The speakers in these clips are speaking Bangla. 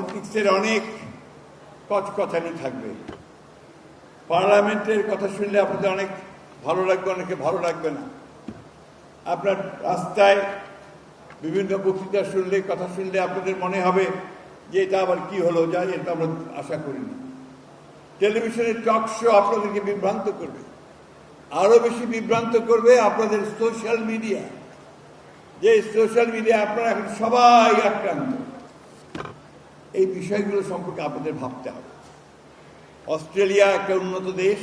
পলিটিক্সের অনেক কচকচানি থাকবে। পার্লামেন্টের কথা শুনলে আপনাদের অনেক ভালো লাগবে, অনেকে ভালো লাগবে না। আপনার রাস্তায় বিভিন্ন বক্তৃতা শুনলে, কথা শুনলে আপনাদের মনে হবে যে এটা আবার কি হলো, যাই এটা আমরা আশা করিনি। টেলিভিশনের টক শো আপনাদেরকে বিভ্রান্ত করবে, আরো বেশি বিভ্রান্ত করবে আপনাদের সোশ্যাল মিডিয়া। যে সোশ্যাল মিডিয়া আপনারা এখন সবাই আক্রান্ত। এই বিষয়গুলো সম্পর্কে আপনাদের ভাবতে হবে। অস্ট্রেলিয়া একটা উন্নত দেশ,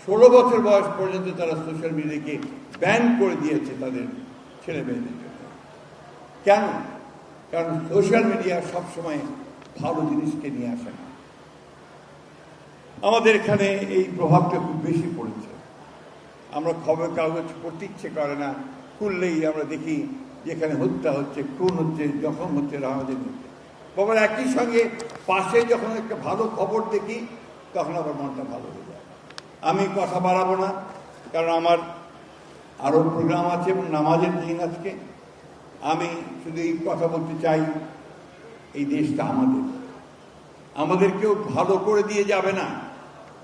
16 বছর বয়স পর্যন্ত তারা সোশ্যাল মিডিয়াকে ব্যান করে দিয়েছে তাদের ছেলে মেয়েদের জন্য। কেন? কারণ সোশ্যাল মিডিয়া সবসময় ভালো জিনিসকে নিয়ে আসে না। আমাদের এখানে এই প্রভাবটা খুব বেশি পড়েছে। আমরা খবরের কাগজ পড়তে ইচ্ছে করে না, খুললেই আমরা দেখি যেখানে হত্যা হচ্ছে, খুন হচ্ছে, জখম হচ্ছে আমাদের মধ্যে। আবার একই সঙ্গে পাশে যখন একটা ভালো খবর দেখি তখন আবার মনটা ভালো হয়ে যায়। আমি কথা বাড়াবো না, কারণ আমার আরও প্রোগ্রাম আছে এবং নামাজের দিন আজকে। আমি শুধু এই কথা বলতে চাই, এই দেশটা আমাদের কেউ ভালো করে দিয়ে যাবে না।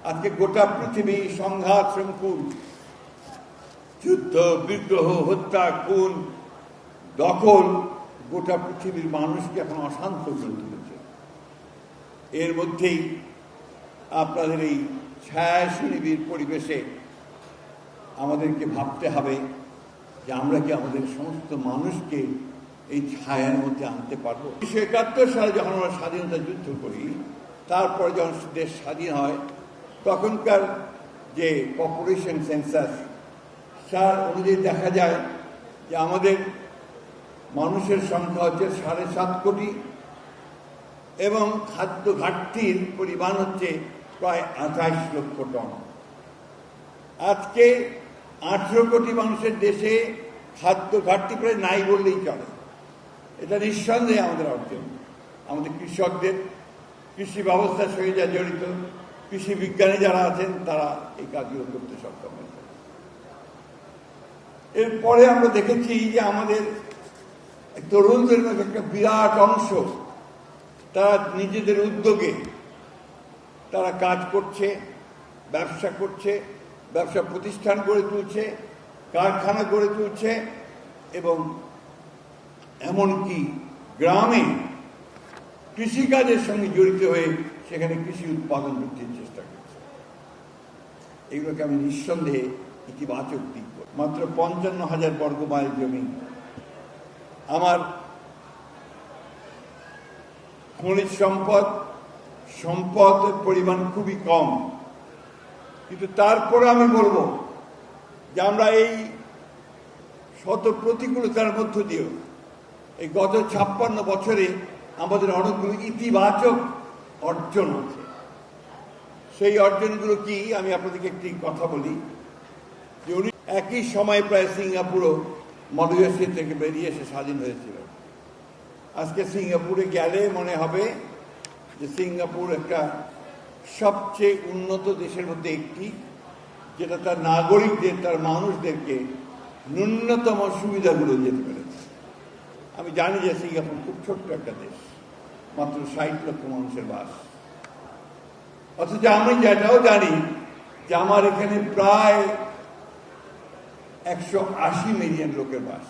আজকে গোটা পৃথিবী সংঘাত, সংকুল, যুদ্ধ, বিগ্রহ, হত্যা, খুন, দখল গোটা পৃথিবীর মানুষকে এখন অশান্ত করে তুলেছে। এর মধ্যেই আপনাদের এই ছায়াশনিবির পরিবেশে আমাদেরকে ভাবতে হবে যে আমরা কি আমাদের সমস্ত মানুষকে এই ছায়ার মধ্যে আনতে পারবো। 1971 সালে যখন আমরা স্বাধীনতা যুদ্ধ করি, তারপরে যখন দেশ স্বাধীন হয়, তখনকার যে পপুলেশন সেন্সাস তার অনুযায়ী দেখা যায় যে আমাদের মানুষের সংখ্যা হচ্ছে 7.5 কোটি এবং খাদ্য ঘাটতির পরিমাণ হচ্ছে প্রায় 28 লক্ষ টন। আজকে 18 কোটি মানুষের দেশে খাদ্য ঘাটতি প্রায় নাই বললেই চলে। এটা নিঃসন্দেহে আমাদের অর্জন। আমাদের কৃষকদের, কৃষি ব্যবস্থার সঙ্গে যা জড়িত কৃষি বিজ্ঞানী যারা আছেন তারা এই কাজগুলো করতে সক্ষম হয়েছে। এরপরে আমরা দেখেছি যে আমাদের তরুণদের মধ্যে একটা বিরাট অংশ তারা নিজেদের উদ্যোগে তারা কাজ করছে, ব্যবসা করছে, ব্যবসা প্রতিষ্ঠান গড়ে তুলছে, কারখানা গড়ে তুলছে এবং এমনকি গ্রামে কৃষিকাজের সঙ্গে জড়িত হয়ে সেখানে কৃষি উৎপাদন বৃদ্ধির চেষ্টা করছে। এগুলোকে আমি নিঃসন্দেহে ইতিবাচক দিক করি। মাত্র 55,000 বর্গ মাইল জমি। আমার খনিজ সম্পদের পরিমাণ খুবই কম, কিন্তু তারপরে আমি বলবো যে আমরা এই শত প্রতিকূলতার মধ্য দিয়েও এই গত 56 বছরে আমাদের অনেকগুলো ইতিবাচক অর্জন আছে। সেই অর্জনগুলো কি আমি আপনাদেরকে একটি কথা বলি যে উনি একই সময় প্রায় সিঙ্গাপুরও মধ্যপ্রাচ্য থেকে বেরিয়ে এসে স্বাধীন হয়েছিল। আজকে সিঙ্গাপুরে গেলে মনে হবে যে সিঙ্গাপুর একটা সবচেয়ে উন্নত দেশের মধ্যে একটি, যেটা তার নাগরিকদের, তার মানুষদেরকে ন্যূনতম সুবিধাগুলো দিতে পেরেছে। আমি জানি যে সিঙ্গাপুর খুব ছোট্ট একটা দেশ, মাত্র 60 লক্ষ মানুষের বাস। অথচ আমি যেটাও জানি যে আমার এখানে প্রায় 180 মিলিয়ন লোকের বাস।